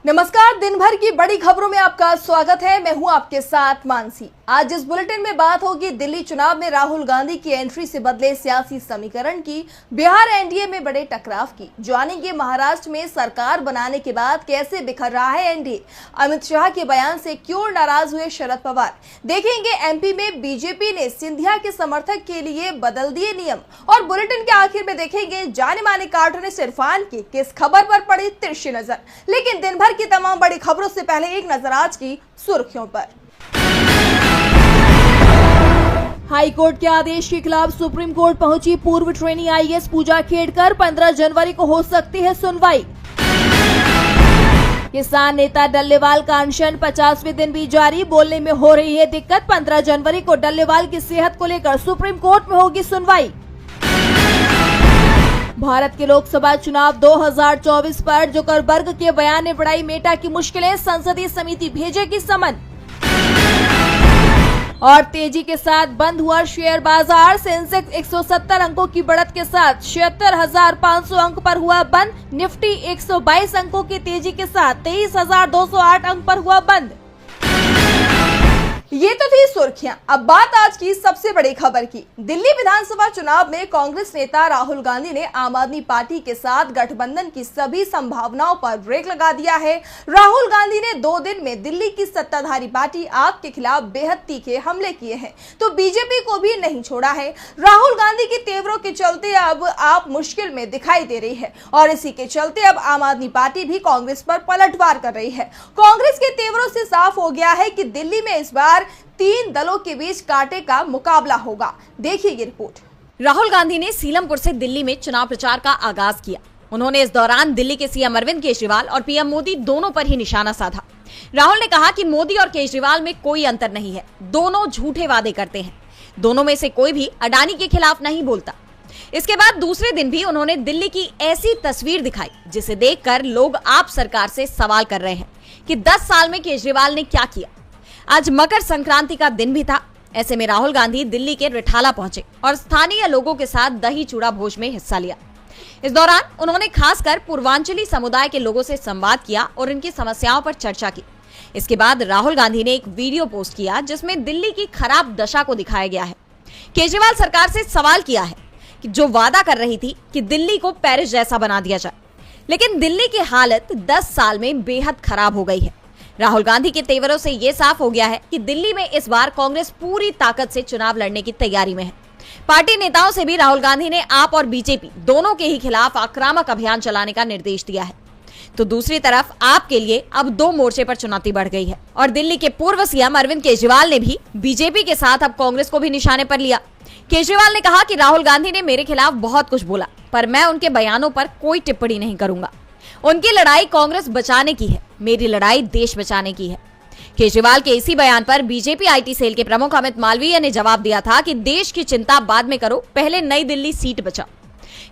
नमस्कार, दिन भर की बड़ी खबरों में आपका स्वागत है। मैं हूं आपके साथ मानसी। आज इस बुलेटिन में बात होगी दिल्ली चुनाव में राहुल गांधी की एंट्री से बदले सियासी समीकरण की, बिहार एनडीए में बड़े टकराव की, जानेंगे महाराष्ट्र में सरकार बनाने के बाद कैसे बिखर रहा है एनडीए, अमित शाह के बयान से क्यों नाराज हुए शरद पवार, देखेंगे एमपी में बीजेपी ने सिंधिया के समर्थक के लिए बदल दिए नियम, और बुलेटिन के आखिर में देखेंगे जाने माने कार्टूनिस्ट इरफान की किस खबर पर पड़ी तिरछी नजर। लेकिन दिन भर की तमाम बड़ी खबरों से पहले एक नजर आज की सुर्खियों पर। हाई कोर्ट के आदेश के खिलाफ सुप्रीम कोर्ट पहुंची पूर्व ट्रेनी आईएएस पूजा खेड़कर, 15 जनवरी को हो सकती है सुनवाई। किसान नेता डल्लेवाल का अनशन 50वें दिन भी जारी, बोलने में हो रही है दिक्कत, 15 जनवरी को डल्लेवाल की सेहत को लेकर सुप्रीम कोर्ट में होगी सुनवाई। भारत के लोकसभा चुनाव 2024 पर जुकरबर्ग के बयान ने बढ़ाई मेटा की मुश्किलें, संसदीय समिति भेजेगी समन। और तेजी के साथ बंद हुआ शेयर बाजार, सेंसेक्स 170 अंकों की बढ़त के साथ 76,500 अंक पर हुआ बंद, निफ्टी 122 अंकों की तेजी के साथ 23,208 अंक पर हुआ बंद। ये तो थी सुर्खियां। अब बात आज की सबसे बड़ी खबर की। दिल्ली विधानसभा चुनाव में कांग्रेस नेता राहुल गांधी ने आम आदमी पार्टी के साथ गठबंधन की सभी संभावनाओं पर ब्रेक लगा दिया है। राहुल गांधी ने 2 दिन में दिल्ली की सत्ताधारी पार्टी आप के खिलाफ बेहद तीखे हमले किए हैं, तो बीजेपी को भी नहीं छोड़ा है। राहुल गांधी के तेवरों के चलते अब आप मुश्किल में दिखाई दे रही है, और इसी के चलते अब आम आदमी पार्टी भी कांग्रेस पर पलटवार कर रही है। कांग्रेस के तेवरों से साफ हो गया है कि दिल्ली में इस बार 3 दलों के बीच कांटे का मुकाबला होगा। देखिए ये रिपोर्ट। राहुल गांधी ने सीलमपुर से दिल्ली में चुनाव प्रचार का आगाज किया। उन्होंने इस दौरान दिल्ली के सीएम अरविंद केजरीवाल और पीएम मोदी दोनों पर ही निशाना साधा। राहुल ने कहा कि मोदी और केजरीवाल में कोई अंतर नहीं है, दोनों झूठे वादे करते हैं, दोनों में से कोई भी अडानी के खिलाफ नहीं बोलता। इसके बाद दूसरे दिन भी उन्होंने दिल्ली की ऐसी तस्वीर दिखाई जिसे देखकर लोग आप सरकार से सवाल कर रहे हैं कि 10 साल में केजरीवाल ने क्या किया। आज मकर संक्रांति का दिन भी था। ऐसे में राहुल गांधी दिल्ली के रिठाला पहुंचे और स्थानीय लोगों के साथ दही चूड़ा भोज में हिस्सा लिया। इस दौरान उन्होंने खासकर पूर्वांचली समुदाय के लोगों से संवाद किया और इनकी समस्याओं पर चर्चा की। इसके बाद राहुल गांधी ने एक वीडियो पोस्ट किया जिसमें दिल्ली की खराब दशा को दिखाया गया है। केजरीवाल सरकार से सवाल किया है कि जो वादा कर रही थी कि दिल्ली को पेरिस जैसा बना दिया जाए, लेकिन दिल्ली की हालत 10 साल में बेहद खराब हो गई है। राहुल गांधी के तेवरों से यह साफ हो गया है कि दिल्ली में इस बार कांग्रेस पूरी ताकत से चुनाव लड़ने की तैयारी में है। पार्टी नेताओं से भी राहुल गांधी ने आप और बीजेपी दोनों के ही खिलाफ आक्रामक अभियान चलाने का निर्देश दिया है। तो दूसरी तरफ आप के लिए अब 2 मोर्चे पर चुनौती बढ़ गई है, और दिल्ली के पूर्व सीएम अरविंद केजरीवाल ने भी बीजेपी के साथ अब कांग्रेस को भी निशाने पर लिया। केजरीवाल ने कहा कि राहुल गांधी ने मेरे खिलाफ बहुत कुछ बोला, पर मैं उनके बयानों पर कोई टिप्पणी नहीं करूंगा। उनकी लड़ाई कांग्रेस बचाने की है, मेरी लड़ाई देश बचाने की है। केजरीवाल के इसी बयान पर बीजेपी आईटी सेल के प्रमुख अमित मालवीय ने जवाब दिया था कि देश की चिंता बाद में करो, पहले नई दिल्ली सीट बचाओ।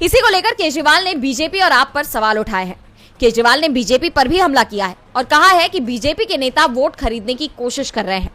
इसी को लेकर केजरीवाल ने बीजेपी और आप पर सवाल उठाए हैं। केजरीवाल ने बीजेपी पर भी हमला किया है और कहा है कि बीजेपी के नेता वोट खरीदने की कोशिश कर रहे हैं।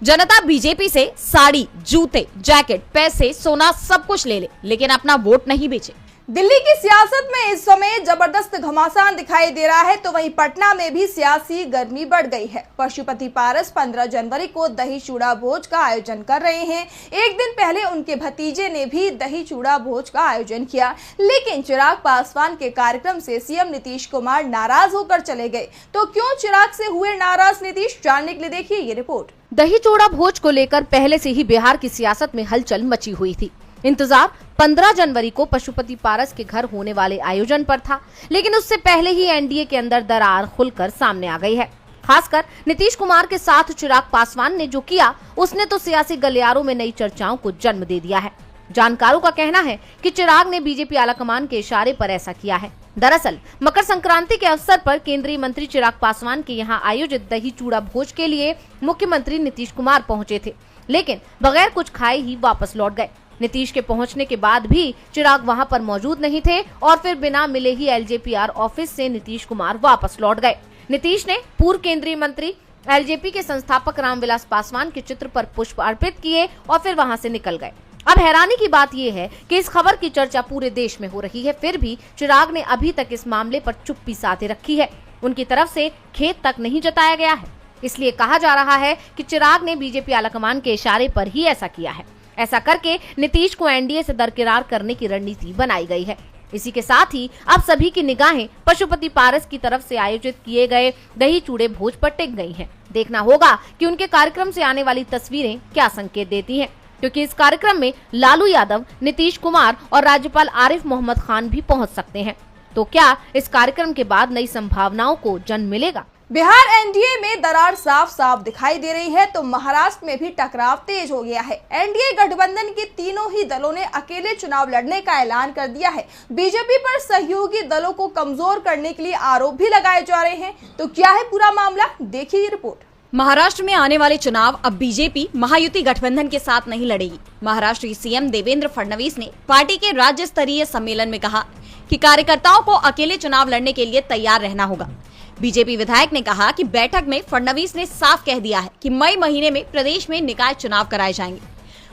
जनता बीजेपी से साड़ी, जूते, जैकेट, पैसे, सोना सब कुछ ले ले, लेकिन अपना वोट नहीं बेचे। दिल्ली की सियासत में इस समय जबरदस्त घमासान दिखाई दे रहा है, तो वहीं पटना में भी सियासी गर्मी बढ़ गई है। पशुपति पारस 15 जनवरी को दही चूड़ा भोज का आयोजन कर रहे हैं। एक दिन पहले उनके भतीजे ने भी दही चूड़ा भोज का आयोजन किया, लेकिन चिराग पासवान के कार्यक्रम से सीएम नीतीश कुमार नाराज होकर चले गए। तो क्यों चिराग से हुए नाराज नीतीश, जानने के लिए देखिए ये रिपोर्ट। दही चूड़ा भोज को लेकर पहले से ही बिहार की सियासत में हलचल मची हुई थी। इंतजार 15 जनवरी को पशुपति पारस के घर होने वाले आयोजन पर था, लेकिन उससे पहले ही एनडीए के अंदर दरार खुलकर सामने आ गई है। खासकर नीतीश कुमार के साथ चिराग पासवान ने जो किया, उसने तो सियासी गलियारों में नई चर्चाओं को जन्म दे दिया है। जानकारों का कहना है कि चिराग ने बीजेपी आलाकमान के इशारे पर ऐसा किया है। दरअसल मकर संक्रांति के अवसर पर केंद्रीय मंत्री चिराग पासवान के यहाँ आयोजित दही चूड़ा भोज के लिए मुख्यमंत्री नीतीश कुमार पहुंचे थे, लेकिन बगैर कुछ खाए ही वापस लौट गए। नीतीश के पहुंचने के बाद भी चिराग वहां पर मौजूद नहीं थे और फिर बिना मिले ही एलजेपीआर ऑफिस से नीतीश कुमार वापस लौट गए। नीतीश ने पूर्व केंद्रीय मंत्री एलजेपी के संस्थापक रामविलास पासवान के चित्र पर पुष्प अर्पित किए और फिर वहां से निकल गए। अब हैरानी की बात यह है कि इस खबर की चर्चा पूरे देश में हो रही है, फिर भी चिराग ने अभी तक इस मामले पर चुप्पी साधे रखी है। उनकी तरफ से खेद तक नहीं जताया गया है। इसलिए कहा जा रहा है कि चिराग ने बीजेपी आलाकमान के इशारे पर ही ऐसा किया है। ऐसा करके नीतीश को एनडीए से दरकिनार करने की रणनीति बनाई गई है। इसी के साथ ही अब सभी की निगाहें पशुपति पारस की तरफ से आयोजित किए गए दही चूड़े भोज पर टिक गई हैं। देखना होगा कि उनके कार्यक्रम से आने वाली तस्वीरें क्या संकेत देती हैं, क्योंकि इस कार्यक्रम में लालू यादव, नीतीश कुमार और राज्यपाल आरिफ मोहम्मद खान भी पहुंच सकते हैं। तो क्या इस कार्यक्रम के बाद नई संभावनाओं को जन्म मिलेगा? बिहार एनडीए में दरार साफ साफ दिखाई दे रही है तो महाराष्ट्र में भी टकराव तेज हो गया है। एनडीए गठबंधन के तीनों ही दलों ने अकेले चुनाव लड़ने का ऐलान कर दिया है। बीजेपी पर सहयोगी दलों को कमजोर करने के लिए आरोप भी लगाए जा रहे हैं। तो क्या है पूरा मामला, देखिए ये रिपोर्ट। महाराष्ट्र में आने वाले चुनाव अब बीजेपी महायुति गठबंधन के साथ नहीं लड़ेगी। महाराष्ट्र के सीएम देवेंद्र फडणवीस ने पार्टी के राज्य स्तरीय सम्मेलन में कहा कि कार्यकर्ताओं को अकेले चुनाव लड़ने के लिए तैयार रहना होगा। बीजेपी विधायक ने कहा कि बैठक में फडणवीस ने साफ कह दिया है कि मई महीने में प्रदेश में निकाय चुनाव कराए जाएंगे।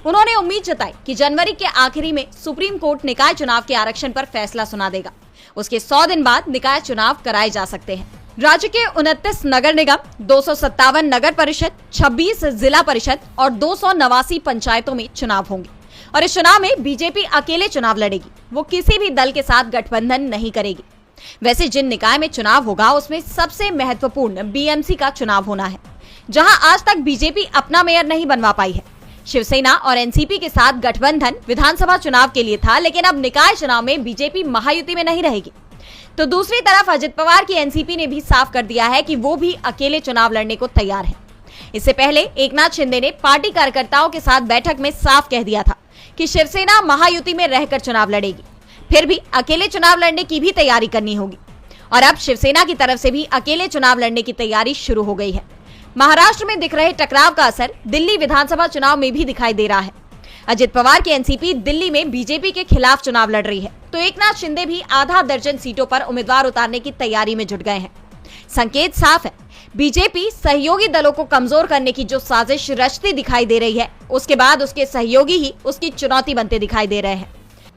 उन्होंने उम्मीद जताई कि जनवरी के आखिरी में सुप्रीम कोर्ट निकाय चुनाव के आरक्षण पर फैसला सुना देगा। उसके 100 दिन बाद निकाय चुनाव कराए जा सकते हैं। राज्य के 29 नगर निगम, 257 नगर परिषद, 26 जिला परिषद और 289 पंचायतों में चुनाव होंगे और इस चुनाव में बीजेपी अकेले चुनाव लड़ेगी। वो किसी भी दल के साथ गठबंधन नहीं करेगी। वैसे जिन निकाय में चुनाव होगा उसमें सबसे महत्वपूर्ण बीएमसी का चुनाव होना है, जहां आज तक बीजेपी अपना मेयर नहीं बनवा पाई है। शिवसेना और एनसीपी के साथ गठबंधन विधानसभा चुनाव के लिए था, लेकिन अब निकाय चुनाव में बीजेपी महायुति में नहीं रहेगी। तो दूसरी तरफ अजित पवार की एनसीपी ने भी साफ कर दिया है कि वो भी अकेले चुनाव लड़ने को तैयार है। इससे पहले एकनाथ शिंदे ने पार्टी कार्यकर्ताओं के साथ बैठक में साफ कह दिया था कि शिवसेना महायुति में रहकर चुनाव लड़ेगी, फिर भी अकेले चुनाव लड़ने की भी तैयारी करनी होगी। और अब शिवसेना की तरफ से भी अकेले चुनाव लड़ने की तैयारी शुरू हो गई है। महाराष्ट्र में दिख रहे टकराव का असर दिल्ली विधानसभा चुनाव में भी दिखाई दे रहा है। अजित पवार की एनसीपी दिल्ली में बीजेपी के खिलाफ चुनाव लड़ रही है, तो एकनाथ शिंदे भी आधा दर्जन सीटों पर उम्मीदवार उतारने की तैयारी में जुट गए हैं। संकेत साफ है, बीजेपी सहयोगी दलों को कमजोर करने की जो साजिश रचती दिखाई दे रही है, उसके बाद उसके सहयोगी ही उसकी चुनौती बनते दिखाई दे रहे हैं।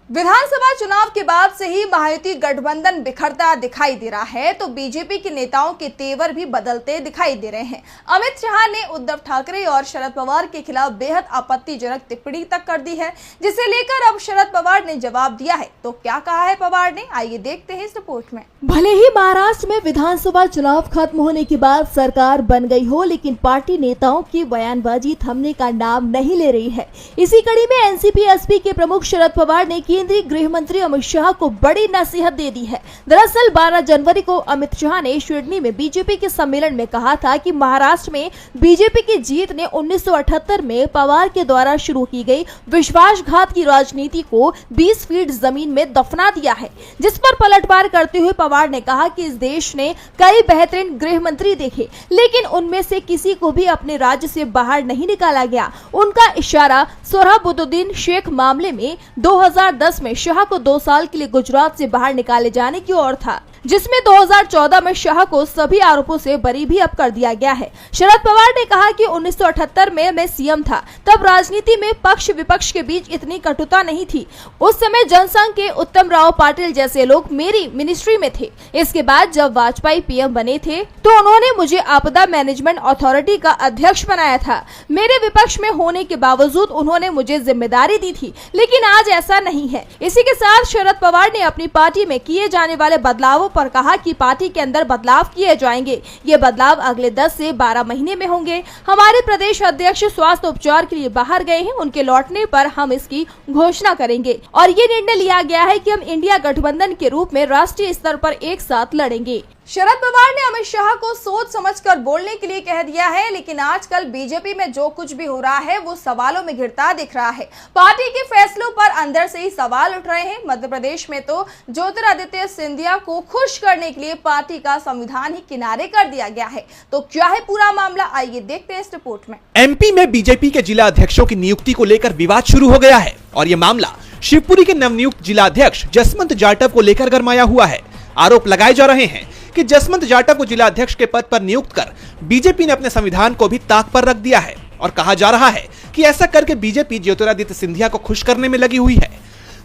विधानसभा चुनाव के बाद से ही महायुति गठबंधन बिखरता दिखाई दे रहा है तो बीजेपी के नेताओं के तेवर भी बदलते दिखाई दे रहे हैं। अमित शाह ने उद्धव ठाकरे और शरद पवार के खिलाफ बेहद आपत्तिजनक टिप्पणी तक कर दी है, जिसे लेकर अब शरद पवार ने जवाब दिया है। तो क्या कहा है पवार ने, आइए देखते हैं इस रिपोर्ट में। भले ही महाराष्ट्र में विधानसभा चुनाव खत्म होने के बाद सरकार बन गई हो, लेकिन पार्टी नेताओं की बयानबाजी थमने का नाम नहीं ले रही है। इसी कड़ी में एनसीपी एसपी के प्रमुख शरद पवार ने केंद्रीय गृह मंत्री अमित शाह को बड़ी नसीहत दे दी है। दरअसल 12 जनवरी को अमित शाह ने शिरडी में बीजेपी के सम्मेलन में कहा था कि महाराष्ट्र में बीजेपी की जीत ने 1978 में पवार के द्वारा शुरू की गई विश्वासघात की राजनीति को 20 फीट जमीन में दफना दिया है, जिस पर पलटवार करते हुए पवार ने कहा कि इस देश ने कई बेहतरीन गृह मंत्री देखे, लेकिन उनमें से किसी को भी अपने राज्य से बाहर नहीं निकाला गया। उनका इशारा सोहराबुद्दीन शेख मामले में 2010 में शाह को 2 साल के लिए गुजरात से बाहर निकाले जाने की ओर था, जिसमें 2014 में शाह को सभी आरोपों से बरी भी अब कर दिया गया है। शरद पवार ने कहा कि 1978 में मैं सीएम था, तब राजनीति में पक्ष विपक्ष के बीच इतनी कटुता नहीं थी। उस समय जनसंघ के उत्तम राव पाटिल जैसे लोग मेरी मिनिस्ट्री में थे। इसके बाद जब वाजपेयी पीएम बने थे तो उन्होंने मुझे आपदा मैनेजमेंट अथॉरिटी का अध्यक्ष बनाया था। मेरे विपक्ष में होने के बावजूद उन्होंने मुझे जिम्मेदारी दी थी, लेकिन आज ऐसा नहीं है। इसी के साथ शरद पवार ने अपनी पार्टी में किए जाने वाले बदलावों पर कहा कि पार्टी के अंदर बदलाव किए जाएंगे। ये बदलाव अगले 10 से 12 महीने में होंगे। हमारे प्रदेश अध्यक्ष स्वास्थ्य उपचार के लिए बाहर गए हैं, उनके लौटने पर हम इसकी घोषणा करेंगे और ये निर्णय लिया गया है कि हम इंडिया गठबंधन के रूप में राष्ट्रीय स्तर पर एक साथ लड़ेंगे। शरद पवार ने अमित शाह को सोच समझकर बोलने के लिए कह दिया है, लेकिन आजकल बीजेपी में जो कुछ भी हो रहा है वो सवालों में घिरता दिख रहा है। पार्टी के फैसलों पर अंदर से ही सवाल उठ रहे हैं। मध्य प्रदेश में तो ज्योतिरादित्य सिंधिया को खुश करने के लिए पार्टी का संविधान ही किनारे कर दिया गया है। तो क्या है पूरा मामला, आइए देखते हैं इस रिपोर्ट में। एमपी में बीजेपी के जिला अध्यक्षों की नियुक्ति को लेकर विवाद शुरू हो गया है और ये मामला शिवपुरी के नवनियुक्त जिला अध्यक्ष जसवंत जाटव को लेकर गरमाया हुआ है। आरोप लगाए जा रहे हैं कि जसवंत जाटव को जिला अध्यक्ष के पद पर नियुक्त कर बीजेपी ने अपने संविधान को भी ताक पर रख दिया है और कहा जा रहा है कि ऐसा करके बीजेपी ज्योतिरादित्य सिंधिया को खुश करने में लगी हुई है।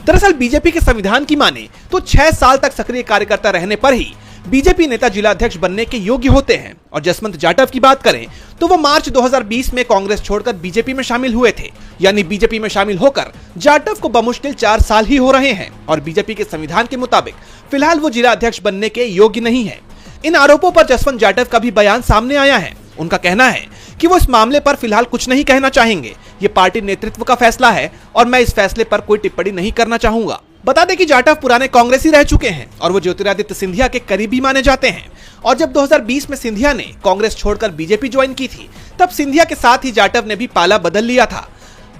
दरअसल बीजेपी के संविधान की माने तो 6 साल तक सक्रिय कार्यकर्ता रहने पर ही बीजेपी नेता जिलाध्यक्ष बनने के योग्य होते हैं। और जसवंत जाटव की बात करें तो वो मार्च 2020 में कांग्रेस छोड़कर बीजेपी में शामिल हुए थे। यानी बीजेपी में शामिल होकर जाटव को बमुश्किल 4 साल ही हो रहे हैं और बीजेपी के संविधान के मुताबिक फिलहाल वो जिलाध्यक्ष बनने के योग्य नहीं है। इन आरोपों पर जसवंत जाटव का भी बयान सामने आया है। उनका कहना है कि वो इस मामले पर फिलहाल कुछ नहीं कहना चाहेंगे। ये पार्टी नेतृत्व का फैसला है और मैं इस फैसले पर कोई टिप्पणी नहीं करना चाहूंगा। बता दें कि जाटव पुराने कांग्रेसी रह चुके हैं और वो ज्योतिरादित्य सिंधिया के करीबी माने जाते हैं। और जब 2020 में सिंधिया ने कांग्रेस छोड़कर बीजेपी ज्वाइन की थी, तब सिंधिया के साथ ही जाटव ने भी पाला बदल लिया था।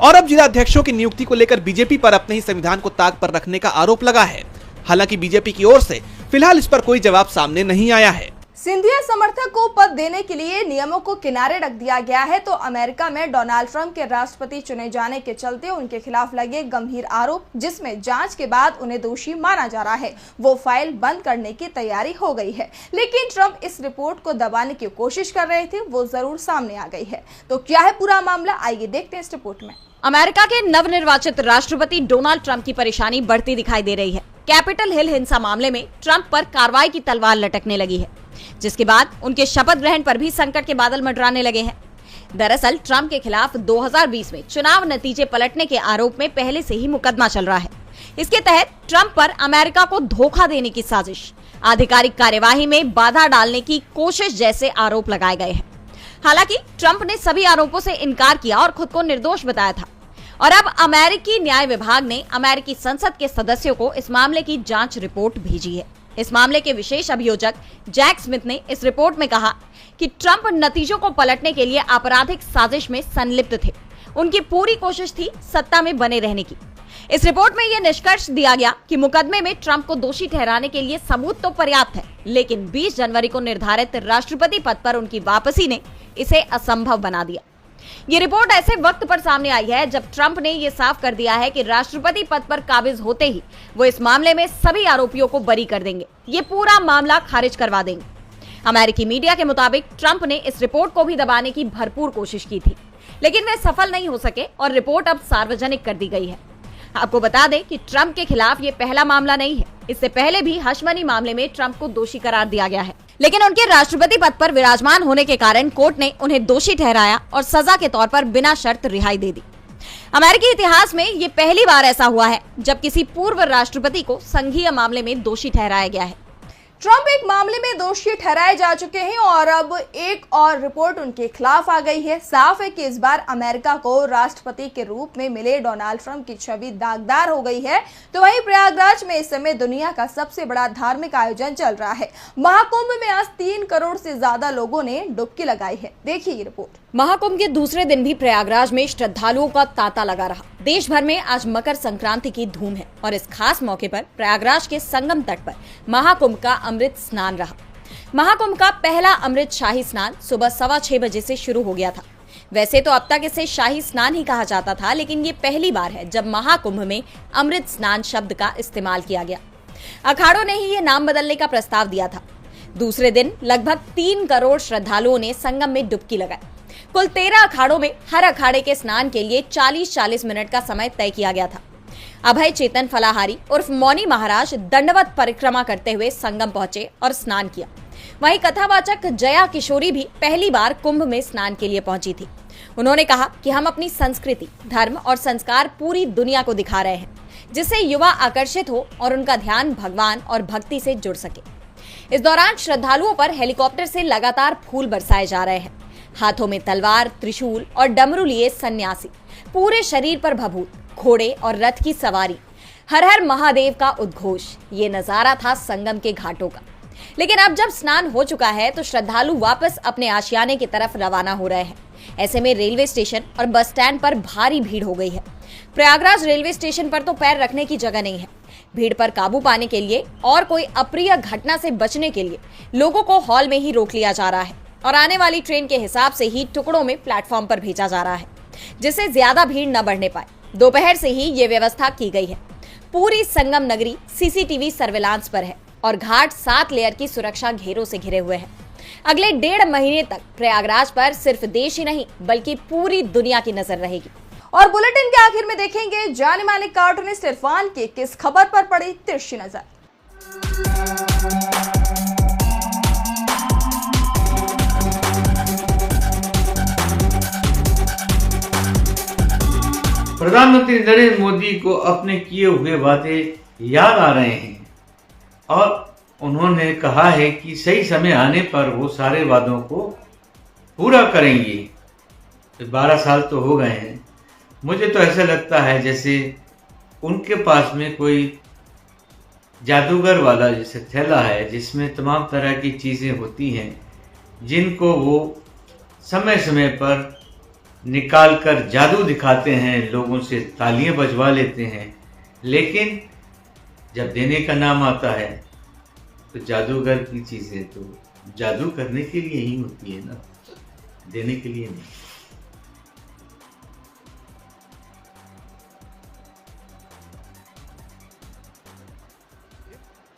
और अब जिलाध्यक्षों की नियुक्ति को लेकर बीजेपी पर अपने ही संविधान को ताक पर रखने का आरोप लगा है। हालांकि बीजेपी की ओर से फिलहाल इस पर कोई जवाब सामने नहीं आया है। सिंधिया समर्थक को पद देने के लिए नियमों को किनारे रख दिया गया है तो अमेरिका में डोनाल्ड ट्रंप के राष्ट्रपति चुने जाने के चलते उनके खिलाफ लगे गंभीर आरोप, जिसमें जांच के बाद उन्हें दोषी माना जा रहा है, वो फाइल बंद करने की तैयारी हो गई है। लेकिन ट्रंप इस रिपोर्ट को दबाने की कोशिश कर रहे थे, वो जरूर सामने आ गई है। तो क्या है पूरा मामला, आइए देखते हैं इस रिपोर्ट में। अमेरिका के नवनिर्वाचित राष्ट्रपति डोनाल्ड ट्रंप की परेशानी बढ़ती दिखाई दे रही है। कैपिटल हिल हिंसा मामले में ट्रंप पर कार्रवाई की तलवार लटकने लगी है, जिसके बाद उनके शपथ ग्रहण पर भी संकट के बादल मंडराने लगे हैं। दरअसल ट्रंप के खिलाफ 2020 में चुनाव नतीजे पलटने के आरोप में पहले से ही मुकदमा चल रहा है। इसके तहत ट्रंप पर अमेरिका को धोखा देने की साजिश, आधिकारिक कार्यवाही में बाधा डालने की कोशिश जैसे आरोप लगाए गए हैं। हालांकि ट्रंप ने सभी आरोपों से इनकार किया और खुद को निर्दोष बताया था। और अब अमेरिकी न्याय विभाग ने अमेरिकी संसद के सदस्यों को इस मामले की जांच रिपोर्ट भेजी है। इस मामले के विशेष अभियोजक जैक स्मिथ ने इस रिपोर्ट में कहा कि ट्रंप नतीजों को पलटने के लिए आपराधिक साजिश में संलिप्त थे। उनकी पूरी कोशिश थी सत्ता में बने रहने की। इस रिपोर्ट में यह निष्कर्ष दिया गया कि मुकदमे में ट्रंप को दोषी ठहराने के लिए सबूत तो पर्याप्त है, लेकिन 20 जनवरी को निर्धारित राष्ट्रपति पद पर उनकी वापसी ने इसे असंभव बना दिया। ये रिपोर्ट ऐसे वक्त पर सामने आई है जब ट्रंप ने ये साफ कर दिया है कि राष्ट्रपति पद पर काबिज होते ही वो इस मामले में सभी आरोपियों को बरी कर देंगे, ये पूरा मामला खारिज करवा देंगे। अमेरिकी मीडिया के मुताबिक ट्रंप ने इस रिपोर्ट को भी दबाने की भरपूर कोशिश की थी, लेकिन वे सफल नहीं हो सके और रिपोर्ट अब सार्वजनिक कर दी गई है। आपको बता दें कि ट्रंप के खिलाफ ये पहला मामला नहीं है। इससे पहले भी हशमनी मामले में ट्रंप को दोषी करार दिया गया है, लेकिन उनके राष्ट्रपति पद पर विराजमान होने के कारण कोर्ट ने उन्हें दोषी ठहराया और सजा के तौर पर बिना शर्त रिहाई दे दी। अमेरिकी इतिहास में ये पहली बार ऐसा हुआ है जब किसी पूर्व राष्ट्रपति को संघीय मामले में दोषी ठहराया गया है। ट्रंप एक मामले में दोषी ठहराए जा चुके हैं और अब एक और रिपोर्ट उनके खिलाफ आ गई है। साफ है कि इस बार अमेरिका को राष्ट्रपति के रूप में मिले डोनाल्ड ट्रंप की छवि दागदार हो गई है। तो वहीं प्रयागराज में इस समय दुनिया का सबसे बड़ा धार्मिक आयोजन चल रहा है। महाकुंभ में आज 3 करोड़ से ज्यादा लोगों ने डुबकी लगाई है। देखिए ये रिपोर्ट। महाकुंभ के दूसरे दिन भी प्रयागराज में श्रद्धालुओं का तांता लगा रहा। देश भर में आज मकर संक्रांति की धूम है और इस खास मौके पर प्रयागराज के संगम तट पर महाकुंभ का अमृत स्नान रहा। महाकुंभ का पहला अमृत शाही स्नान सुबह 6:15 बजे से शुरू हो गया था। वैसे तो अब तक इसे शाही स्नान ही कहा जाता था, लेकिन ये पहली बार है जब महाकुंभ में अमृत स्नान शब्द का इस्तेमाल किया गया। अखाड़ों ने ही ये नाम बदलने का प्रस्ताव दिया था। दूसरे दिन लगभग 3 करोड़ श्रद्धालुओं ने संगम में डुबकी लगाई। कुल 13 अखाड़ों में हर अखाड़े के स्नान के लिए 40-40 मिनट का समय तय किया गया था। अभय चेतन फलाहारी उर्फ मौनी महाराज दंडवत परिक्रमा करते हुए संगम पहुंचे और स्नान किया। वहीं कथावाचक जया किशोरी भी पहली बार कुंभ में स्नान के लिए पहुंची थी। उन्होंने कहा कि हम अपनी संस्कृति, धर्म और संस्कार पूरी दुनिया को दिखा रहे हैं, जिससे युवा आकर्षित हो और उनका ध्यान भगवान और भक्ति से जुड़ सके। इस दौरान श्रद्धालुओं पर हेलीकॉप्टर से लगातार फूल बरसाए जा रहे हैं। हाथों में तलवार, त्रिशूल और डमरू लिए सन्यासी, पूरे शरीर पर भभूत, घोड़े और रथ की सवारी, हर हर महादेव का उद्घोष। ये नजारा था संगम के घाटों का। लेकिन अब जब स्नान हो चुका है तो श्रद्धालु वापस अपने आशियाने की तरफ रवाना हो रहे हैं। ऐसे में रेलवे स्टेशन और बस स्टैंड पर भारी भीड़ हो गई है। प्रयागराज रेलवे स्टेशन पर तो पैर रखने की जगह नहीं है। भीड़ पर काबू पाने के लिए और कोई अप्रिय घटना से बचने के लिए लोगों को हॉल में ही रोक लिया जा रहा है और आने वाली ट्रेन के हिसाब से ही टुकड़ों में प्लेटफॉर्म पर भेजा जा रहा है, जिससे ज्यादा भीड़ न बढ़ने पाए। दोपहर से ही ये व्यवस्था की गई है। पूरी संगम नगरी सीसीटीवी सर्विलांस पर है और घाट 7 लेयर की सुरक्षा घेरों से घिरे हुए हैं। अगले 1.5 महीने तक प्रयागराज पर सिर्फ देश ही नहीं बल्कि पूरी दुनिया की नजर रहेगी। और बुलेटिन के आखिर में देखेंगे जाने माने कार्टूनिस्ट इरफान की किस खबर पर पड़ी तिरछी नजर। प्रधानमंत्री नरेंद्र मोदी को अपने किए हुए वादे याद आ रहे हैं और उन्होंने कहा है कि सही समय आने पर वो सारे वादों को पूरा करेंगे। 12 साल तो हो गए हैं। मुझे तो ऐसा लगता है जैसे उनके पास में कोई जादूगर वाला जैसे थैला है जिसमें तमाम तरह की चीज़ें होती हैं जिनको वो समय समय पर निकाल कर जादू दिखाते हैं, लोगों से तालियां बजवा लेते हैं, लेकिन जब देने का नाम आता है तो जादूगर की चीज़ें तो जादू करने के लिए ही होती है ना, देने के लिए नहीं।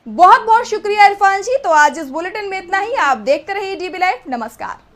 बहुत बहुत शुक्रिया इरफान जी। तो आज इस बुलेटिन में इतना ही। आप देखते रहिए डीबी लाइव। नमस्कार।